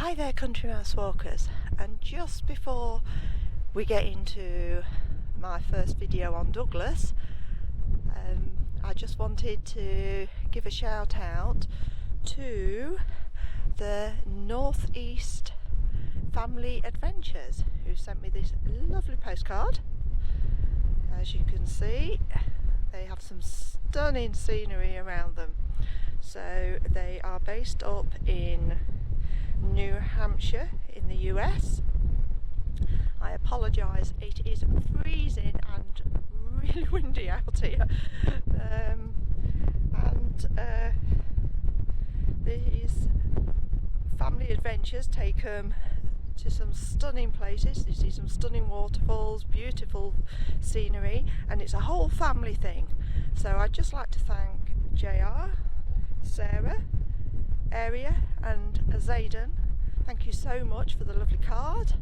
Hi there, country mouse walkers, and just before we get into my first video on Douglas, I just wanted to give a shout out to the Northeast Family Adventures who sent me this lovely postcard. As you can see, they have some stunning scenery around them. So they are based up in New Hampshire in the US. I apologise, it is freezing and really windy out here, these family adventures take them to some stunning places. You see some stunning waterfalls, beautiful scenery, and it's a whole family thing. So I'd just like to thank JR, Sarah, Area and Zayden. Thank you so much for the lovely card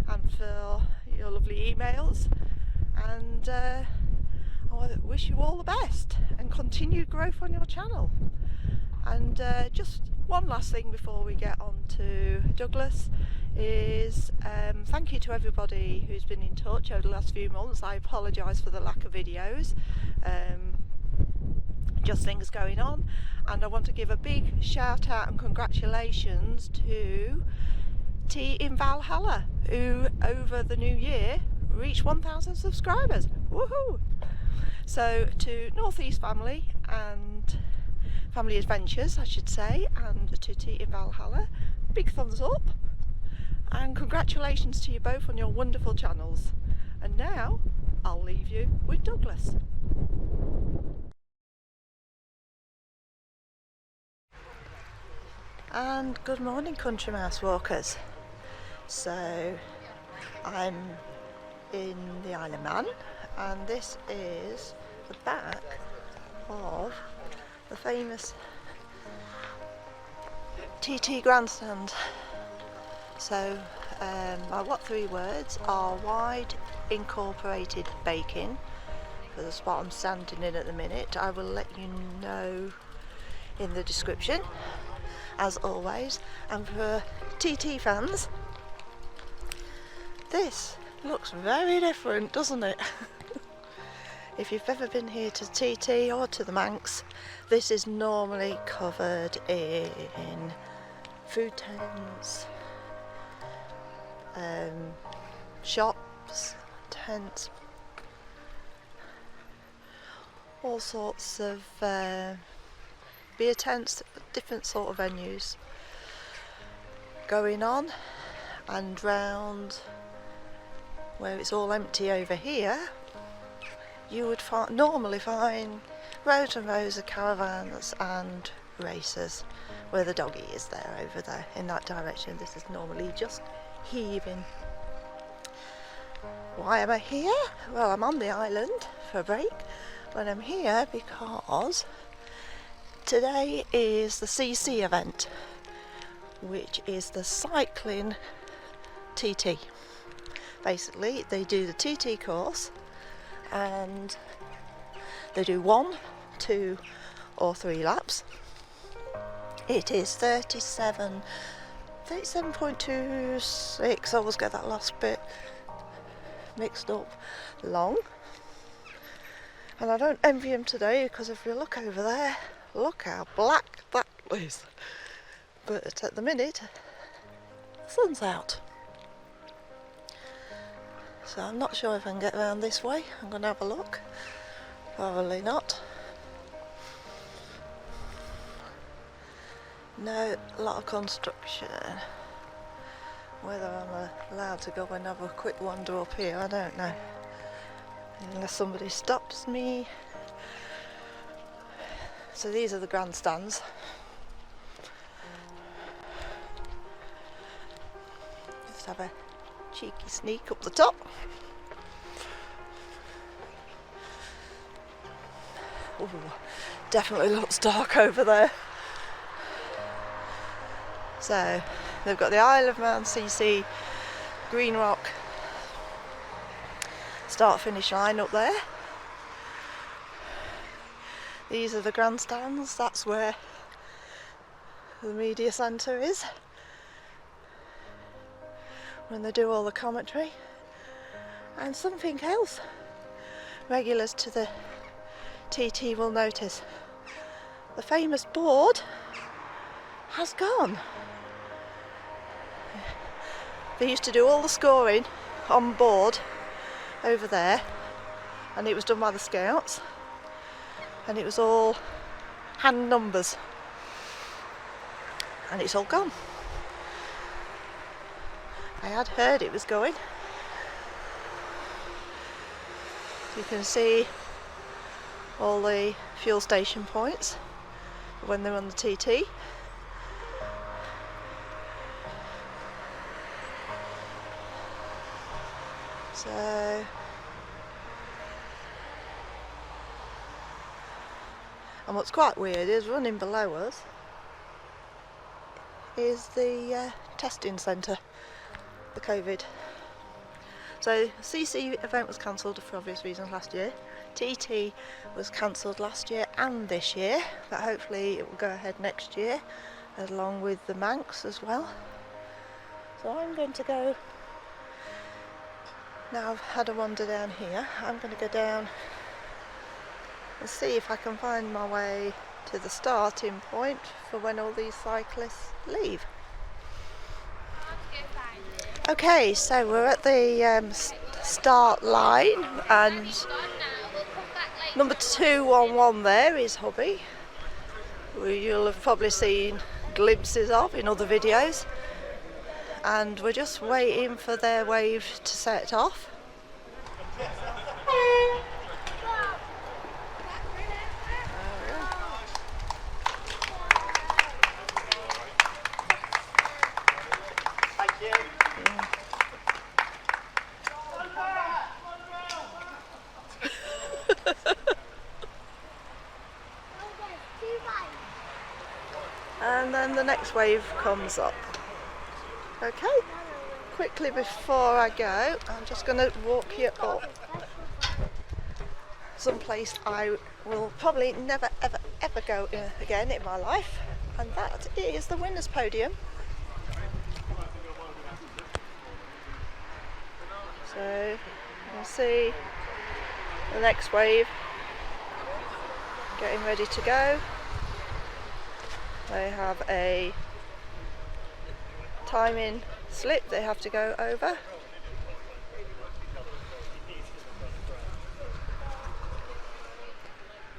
and for your lovely emails, and I wish you all the best and continued growth on your channel. And just one last thing before we get on to Douglas is thank you to everybody who's been in touch over the last few months. I apologise for the lack of videos. Just things going on, and I want to give a big shout out and congratulations to T in Valhalla, who over the new year reached 1,000 subscribers. Woohoo! So to Northeast Family and Family Adventures, I should say, and to T in Valhalla, big thumbs up and congratulations to you both on your wonderful channels. And now I'll leave you with Douglas. And good morning, country mouse walkers. So I'm in the Isle of Man, and this is the back of the famous TT Grandstand. So my what three words are wide.incorporated.baking for the spot I'm standing in at the minute. I will let you know in the description, as always. And for TT fans, this looks very different, doesn't it? If you've ever been here to TT or to the Manx, this is normally covered in food tents, shops, tents, all sorts of beer tents, different sort of venues going on. And round where it's all empty over here, you would normally find rows and rows of caravans and racers, where the doggy is there over there in that direction. This is normally just heaving. Why am I here? Well, I'm on the island for a break, but I'm here because today is the CC event, which is the cycling TT. Basically, they do the TT course and they do 1, 2 or 3 laps. It is 37.26, I always get that last bit mixed up, long. And I don't envy him today, because if you look over there, look how black that is. But at the minute, the sun's out. So I'm not sure if I can get around this way. I'm going to have a look. Probably not. No, a lot of construction. Whether I'm allowed to go and have a quick wander up here, I don't know. Unless somebody stops me. So these are the grandstands. Just have a cheeky sneak up the top. Ooh, definitely looks dark over there. So they've got the Isle of Man CC Green Rock start finish line up there. These are the grandstands, that's where the media centre is. when they do all the commentary. And something else regulars to the TT will notice: the famous board has gone. They used to do all the scoring on board over there, and it was done by the scouts, and it was all hand numbers, and it's all gone. I had heard it was going. You can see all the fuel station points when they're on the TT. So and what's quite weird is running below us is the testing centre, the COVID. So CC event was cancelled for obvious reasons last year. TT was cancelled last year and this year, but hopefully it will go ahead next year, along with the Manx as well. So I'm going to go, now I've had a wander down here, I'm going to go down and see if I can find my way to the starting point for when all these cyclists leave. Okay, so we're at the start line, and number 211 there is Hubby, who you'll have probably seen glimpses of in other videos, and we're just waiting for their wave to set off. And then the next wave comes up. Okay, quickly before I go, I'm just going to walk you up someplace I will probably never ever ever go again in my life, and that is the winners' podium. So you'll see the next wave getting ready to go. They have a timing slip they have to go over.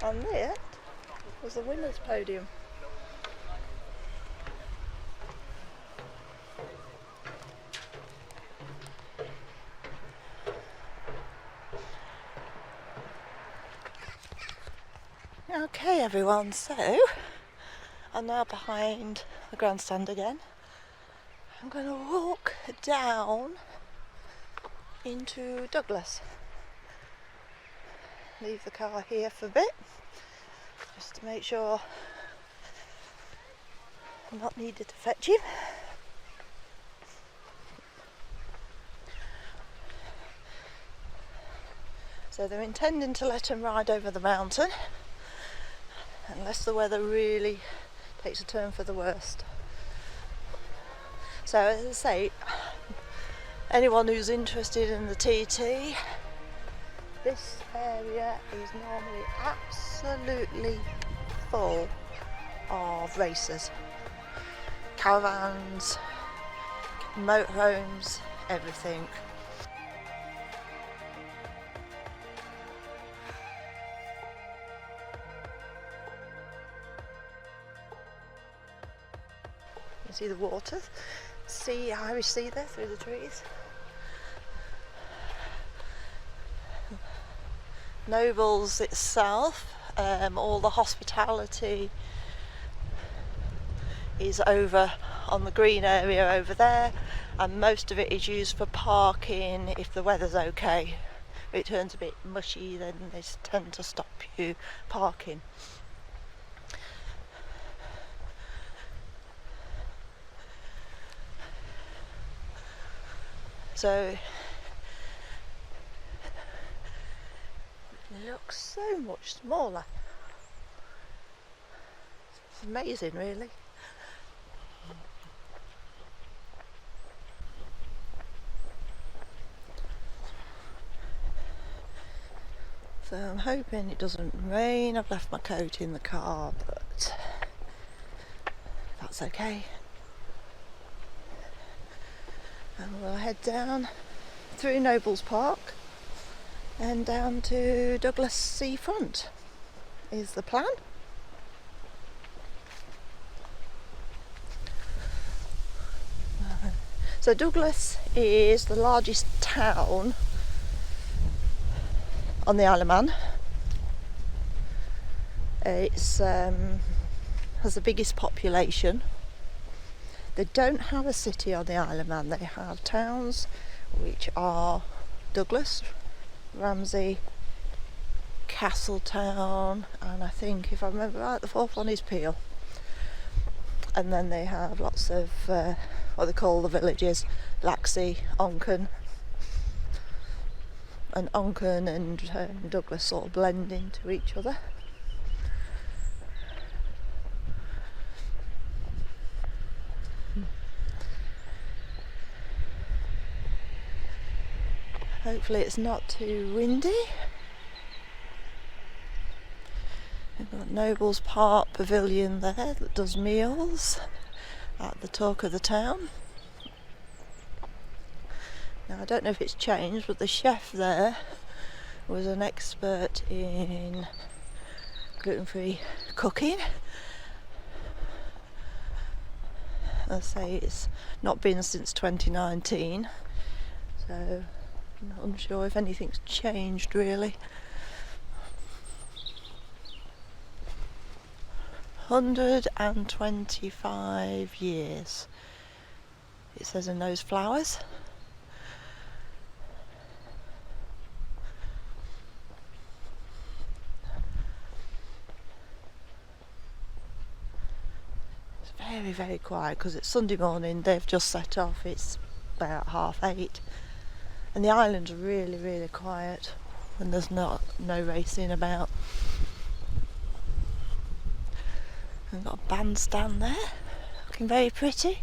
And there was the winner's podium. Okay everyone, so I'm now behind the grandstand again. I'm going to walk down into Douglas. Leave the car here for a bit, just to make sure I'm not needed to fetch him. So they're intending to let him ride over the mountain, unless the weather really takes a turn for the worst. So as I say, anyone who's interested in the TT, this area is normally absolutely full of racers, caravans, motorhomes, everything. You see the water, sea, Irish Sea there through the trees. Nobles itself, all the hospitality is over on the green area over there, and most of it is used for parking if the weather's okay. If it turns a bit mushy, then they tend to stop you parking. So it looks so much smaller. It's amazing, really. So I'm hoping it doesn't rain. I've left my coat in the car, but that's okay. And we'll head down through Nobles Park and down to Douglas seafront is the plan. So Douglas is the largest town on the Isle of Man. It's has the biggest population. They don't have a city on the Isle of Man. They have towns which are Douglas, Ramsey, Castletown, and I think, if I remember right, the fourth one is Peel. And then they have lots of what they call the villages, Laxey, Onchan. And Onchan and Douglas sort of blend into each other. Hopefully it's not too windy. We've got Nobles Park Pavilion there that does meals at the talk of the town. Now I don't know if it's changed, but the chef there was an expert in gluten-free cooking. I say it's not been since 2019, so I'm not unsure if anything's changed really. 125 years it says in those flowers. It's very, very quiet because it's Sunday morning. They've just set off. It's about 8:30, and the island's really, really quiet when there's no racing about. We've got a bandstand there, looking very pretty.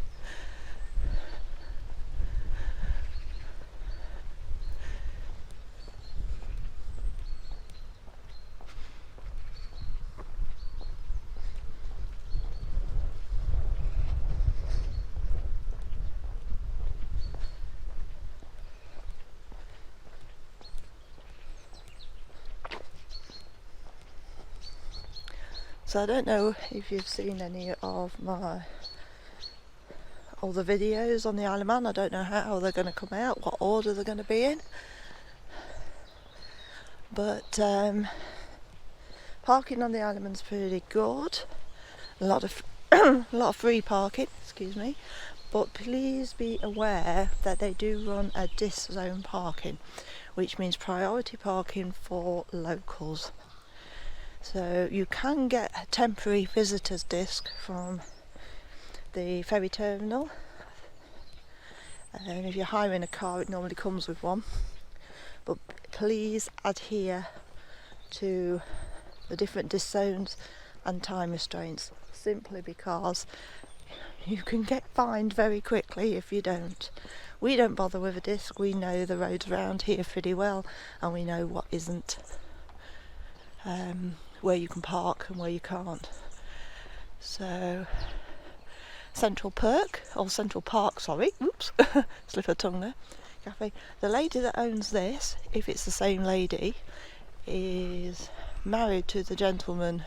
So I don't know if you've seen any of my other videos on the Isle of Man. I don't know how they're going to come out, what order they're going to be in. But parking on the Isle of Man's pretty good. A lot of free parking, excuse me. But please be aware that they do run a disc zone parking, which means priority parking for locals. So you can get a temporary visitor's disc from the ferry terminal, and if you're hiring a car it normally comes with one, but please adhere to the different disc zones and time restraints, simply because you can get fined very quickly if you don't. We don't bother with a disc. We know the roads around here pretty well, and we know what isn't, where you can park and where you can't. So Central Park, sorry, oops, slip of tongue there, cafe. The lady that owns this, if it's the same lady, is married to the gentleman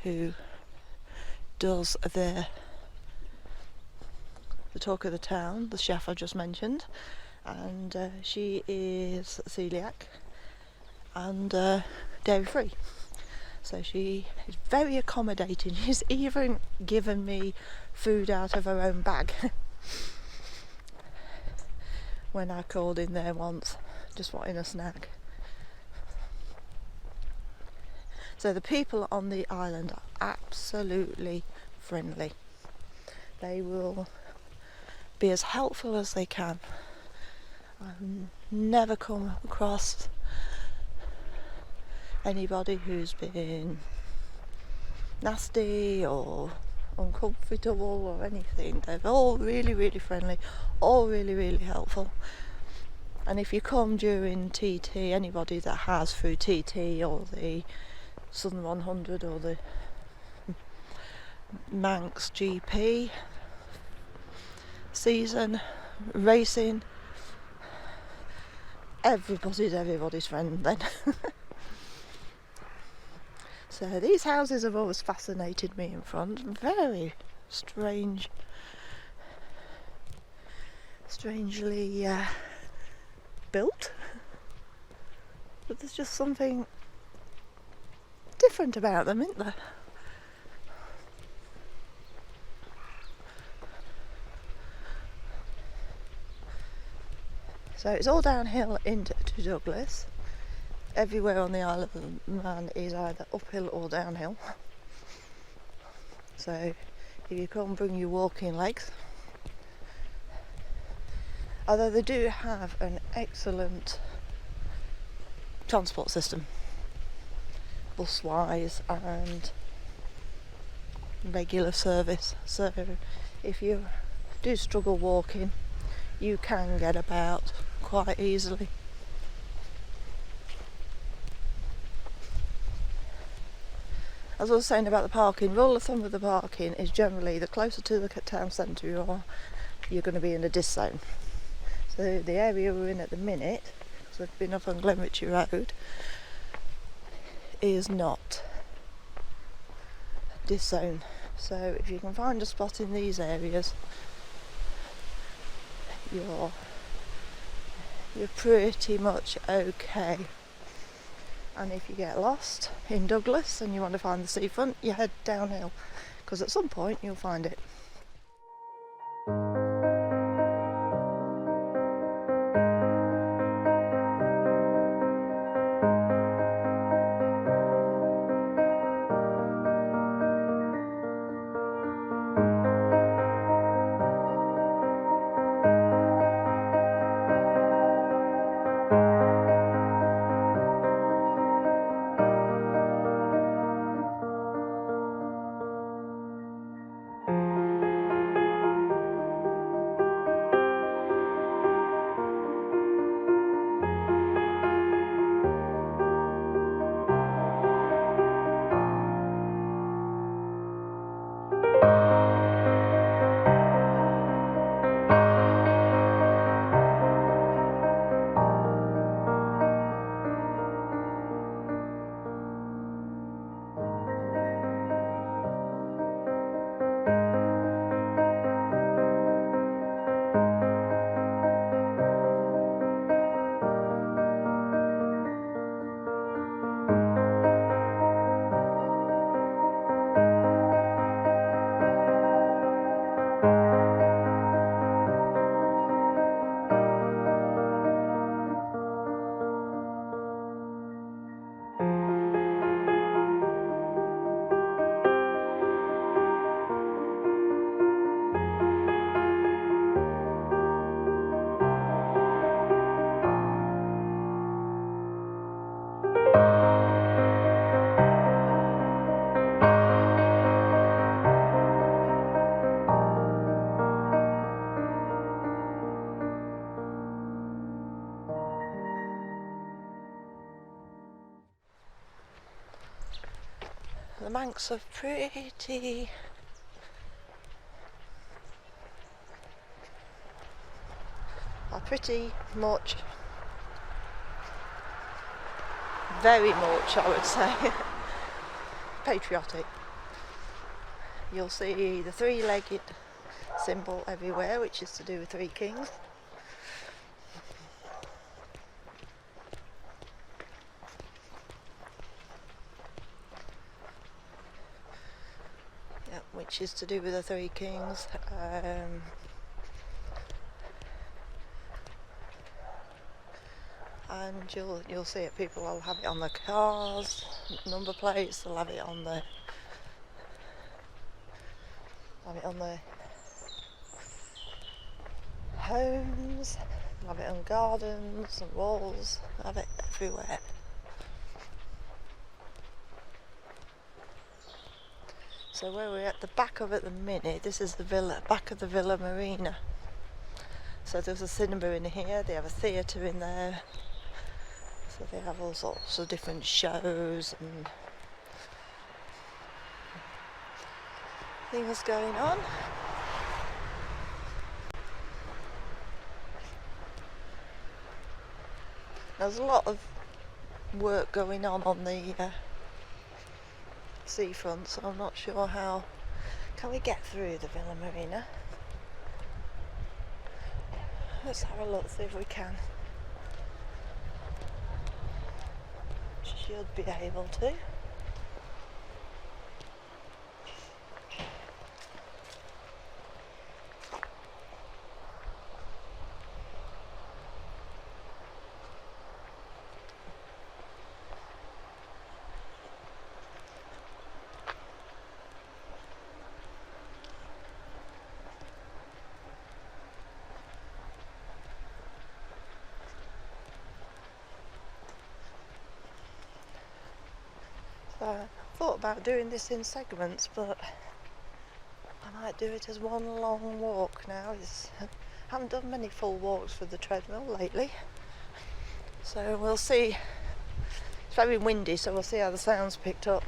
who does the talk of the town, the chef I just mentioned, and she is celiac and dairy free. So she is very accommodating. She's even given me food out of her own bag when I called in there once, just wanting a snack. So the people on the island are absolutely friendly. They will be as helpful as they can. I've never come across anybody who's been nasty or uncomfortable or anything. They're all really, really friendly, all really, really helpful. And if you come during TT, anybody that has through TT or the Southern 100 or the Manx GP season racing, everybody's friend then. So these houses have always fascinated me in front. Very strangely built, but there's just something different about them, isn't there? So it's all downhill into Douglas. Everywhere on the Isle of Man is either uphill or downhill. So if you come, bring your walking legs. Although they do have an excellent transport system, bus-wise and regular service. So if you do struggle walking, you can get about quite easily. As I was saying about the parking, rule of thumb with the parking is generally the closer to the town centre you are, you're going to be in a dis zone. So the area we're in at the minute, because we've been up on Glenritchie Road, is not dis zone. So if you can find a spot in these areas, you're pretty much okay. And if you get lost in Douglas and you want to find the seafront, you head downhill, because at some point you'll find it. The Manx are pretty much, very much I would say, patriotic. You'll see the three-legged symbol everywhere, which is to do with three kings. Which is to do with the three kings. And you'll see it. People will have it on their cars, number plates. They'll have it on the homes. They'll have it on gardens and walls. They'll have it everywhere. So where we're at the back of at the minute, this is the back of the Villa Marina. So there's a cinema in here, they have a theatre in there, so they have all sorts of different shows and things going on. There's a lot of work going on the seafront, so I'm not sure how. Can we get through the Villa Marina? Let's have a look, see if we can. Should be able to. I thought about doing this in segments, but I might do it as one long walk now. I haven't done many full walks for the treadmill lately, so we'll see. It's very windy, so we'll see how the sound's picked up.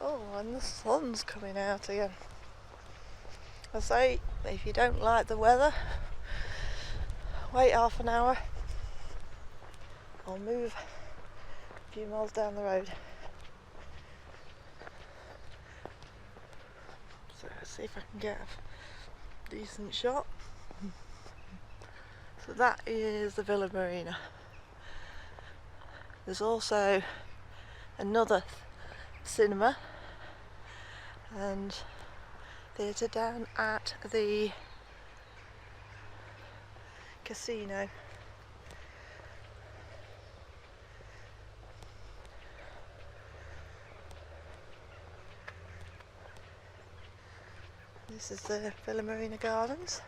Oh, and the sun's coming out again. I say, if you don't like the weather, wait half an hour or move a few miles down the road. So let's see if I can get a decent shot. So that is the Villa Marina. There's also another cinema and theatre down at the casino. This is the Villa Marina Gardens.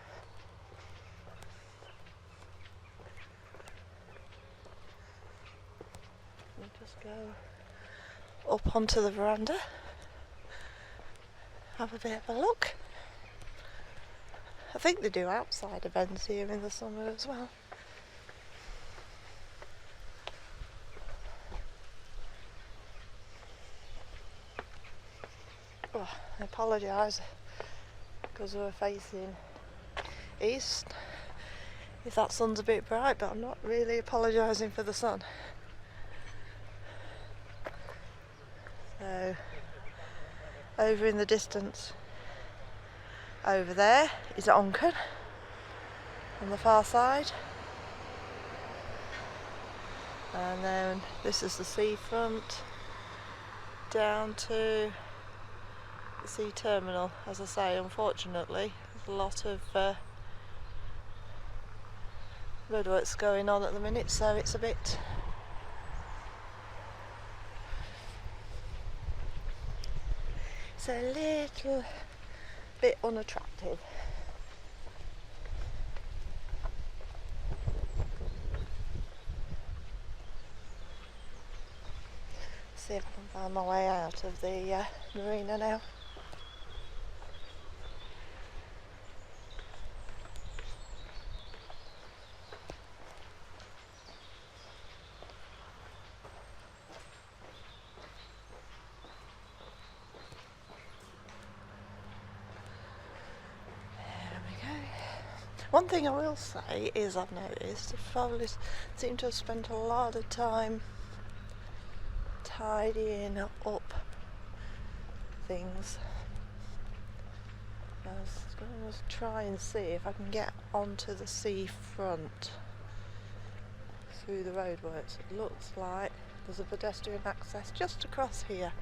We'll just go up onto the veranda, have a bit of a look. I think they do outside events here in the summer as well. Oh, I apologise because we're facing east if that sun's a bit bright, but I'm not really apologising for the sun. So over in the distance over there is Onken on the far side, and then this is the seafront down to the sea terminal. As I say, unfortunately there's a lot of roadworks going on at the minute, so it's a bit little bit unattractive. See if I can find my way out of the marina now. One thing I will say is I've noticed I probably seem to have spent a lot of time tidying up things. I was going to try and see if I can get onto the seafront through the roadworks. It looks like there's a pedestrian access just across here.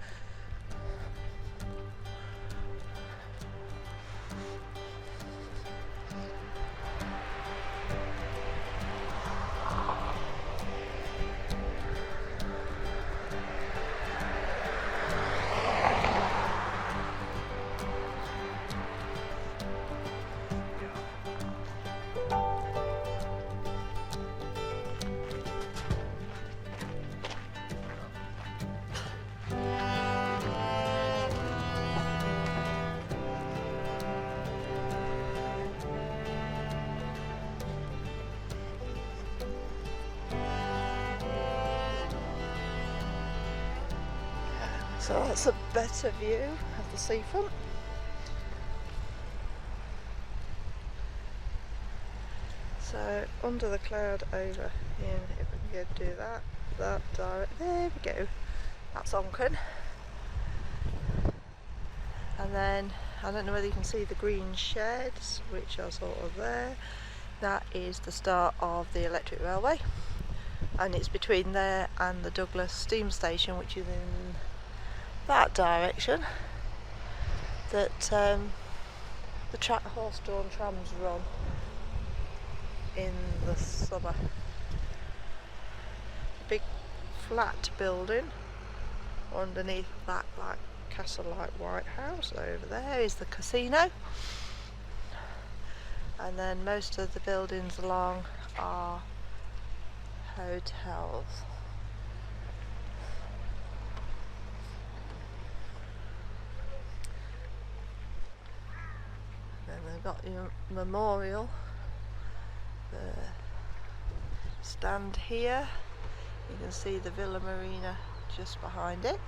So that's a better view of the seafront. So under the cloud over here, if we can go do that direct, there we go, that's Onken. And then, I don't know whether you can see the green sheds, which are sort of there. That is the start of the electric railway, and it's between there and the Douglas steam station, which is in that direction, that the horse-drawn trams run in the summer. Big flat building underneath that like castle-like White House. Over there is the casino, and then most of the buildings along are hotels. Then they've got your memorial, the stand here. You can see the Villa Marina just behind it.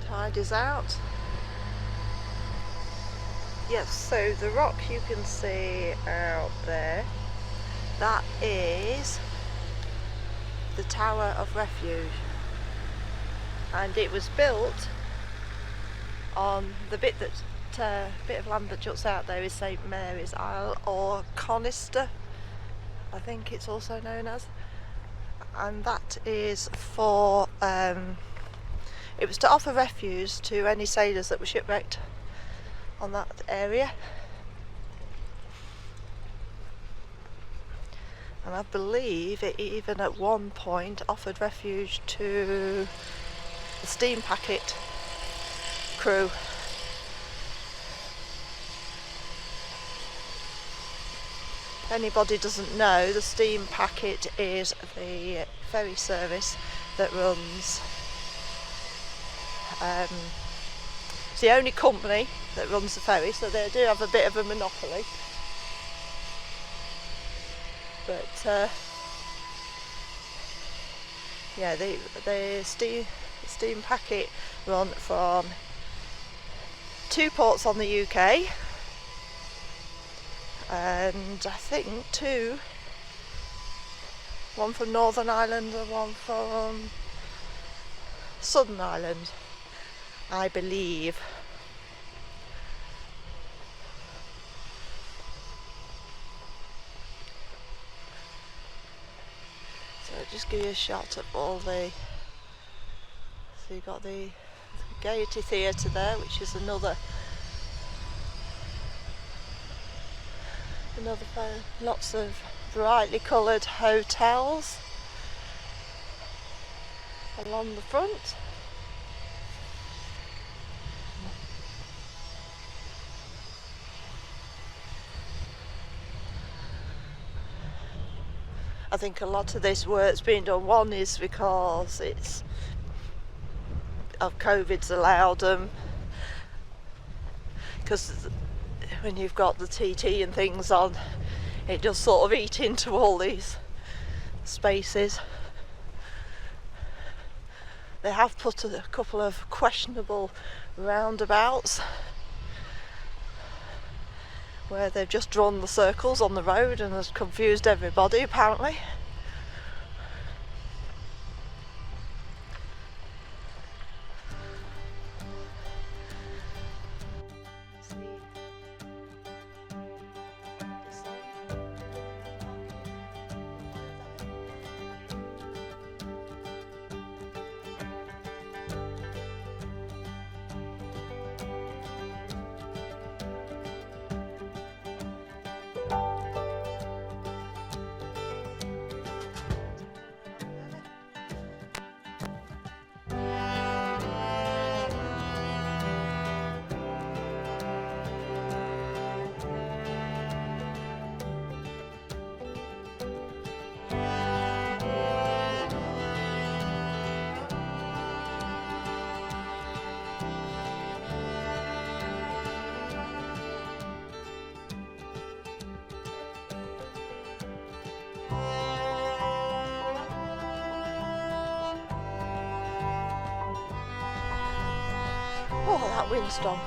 Tide is out. Yes, so the rock you can see out there, that is the Tower of Refuge, and it was built on the bit of land that juts out there is St Mary's Isle, or Conister, I think it's also known as, and that is for it was to offer refuge to any sailors that were shipwrecked on that area. And I believe it even at one point offered refuge to the steam packet crew. If anybody doesn't know, the steam packet is the ferry service that runs. It's the only company that runs the ferry, so they do have a bit of a monopoly. But yeah, the steam packet run from 2 ports on the UK, and I think 2, one from Northern Ireland and one from Southern Ireland, I believe. So I'll just give you a shot of all the. So you've got the Gaiety Theatre there, which is another lots of brightly coloured hotels along the front. I think a lot of this work's being done. One is because it's of COVID's allowed them, because when you've got the TT and things on, it does sort of eat into all these spaces. They have put a couple of questionable roundabouts where they've just drawn the circles on the road and has confused everybody apparently. Oh, that windstorm.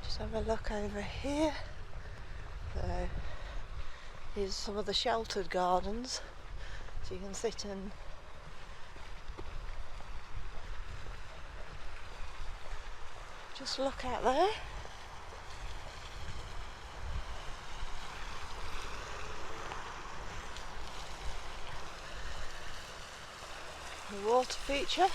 Just have a look over here. So here's some of the sheltered gardens, so you can sit and just look out there. The water feature.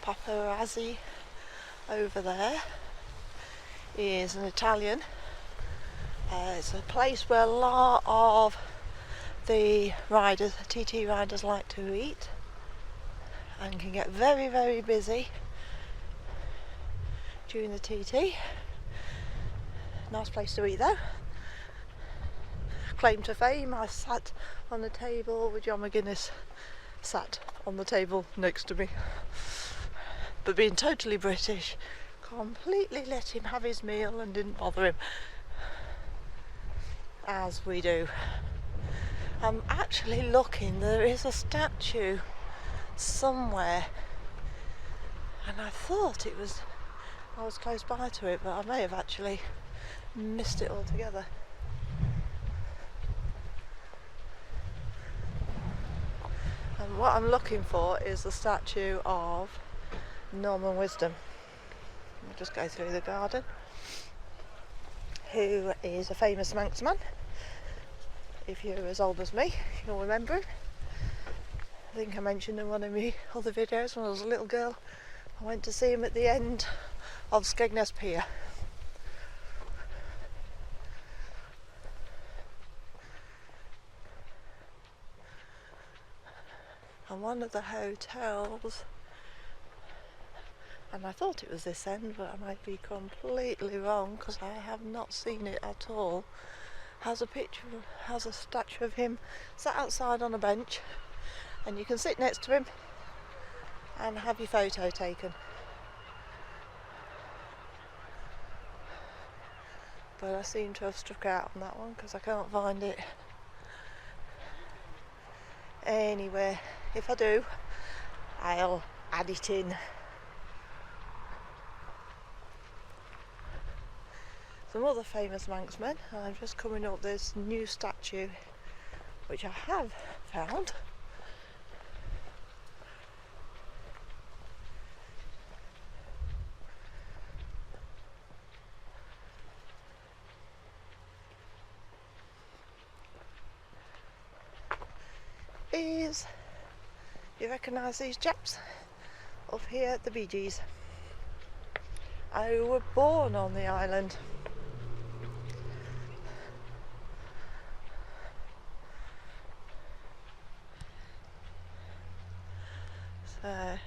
Paparazzi over there is an Italian. It's a place where a lot of the riders, TT riders, like to eat and can get very, very busy during the TT. Nice place to eat though. Claim to fame, I sat on the table with John McGuinness sat on the table next to me. But being totally British, completely let him have his meal and didn't bother him, as we do. I'm actually looking, there is a statue somewhere, and I thought I was close by to it, but I may have actually missed it altogether. And what I'm looking for is the statue of Norman Wisdom. We'll just go through the garden. Who is a famous Manxman. If you're as old as me, you'll remember him. I think I mentioned in one of my other videos when I was a little girl, I went to see him at the end of Skegness Pier. And one of the hotels, and I thought it was this end, but I might be completely wrong because I have not seen it at all, has a statue of him sat outside on a bench, and you can sit next to him and have your photo taken. But I seem to have struck out on that one because I can't find it anywhere. If I do, I'll add it in. Some other famous Manxmen. I'm just coming up this new statue which I have found. You recognise these chaps up here at the Bee Gees? I were born on the island. So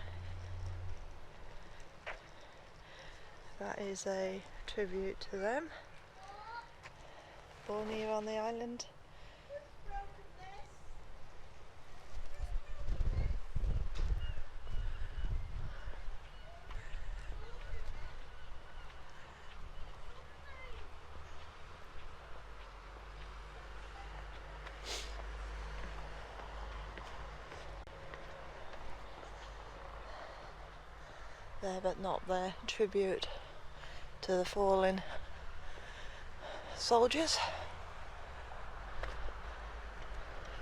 that is a tribute to them. Born here on the island. there but not there, tribute to the fallen soldiers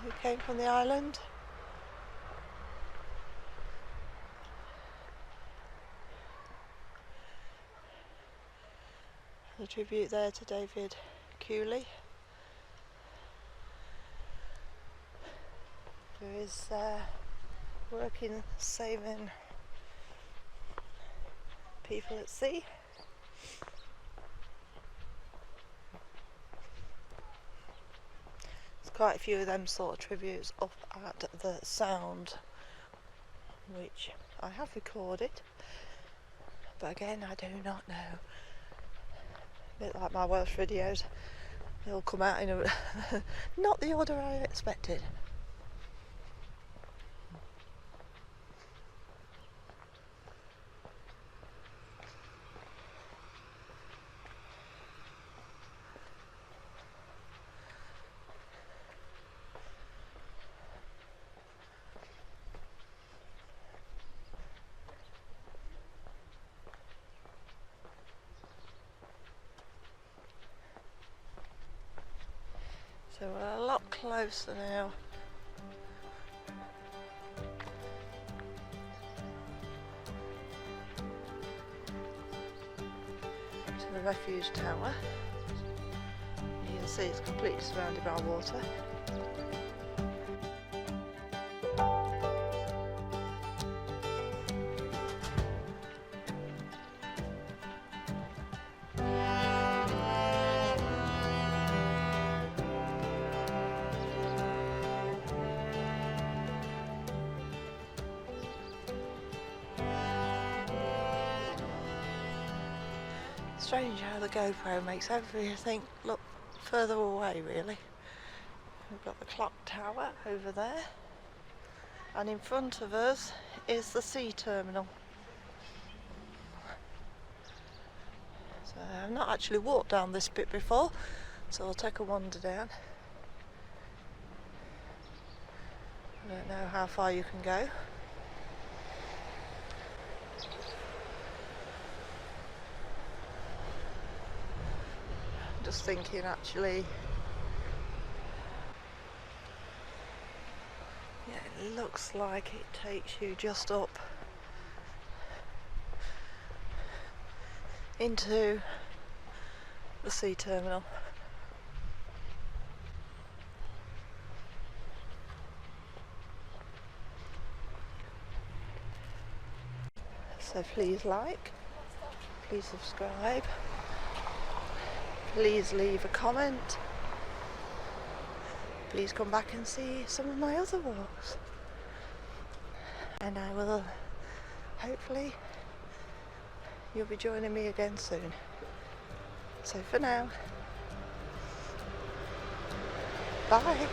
who came from the island. The tribute there to David Cooley, who is working saving people at sea. There's quite a few of them sort of tributes up at the Sound, which I have recorded, but again I do not know. A bit like my Welsh videos, they'll come out in a not the order I expected. So we're a lot closer now to the Refuge Tower. You can see it's completely surrounded by water. Strange how the GoPro makes everything look further away, really. We've got the clock tower over there, and in front of us is the sea terminal. So I've not actually walked down this bit before, so I'll take a wander down. I don't know how far you can go. Just thinking, actually, yeah, it looks like it takes you just up into the sea terminal. So please like, please subscribe, please leave a comment, please come back and see some of my other walks, and I will, hopefully you'll be joining me again soon. So for now, bye.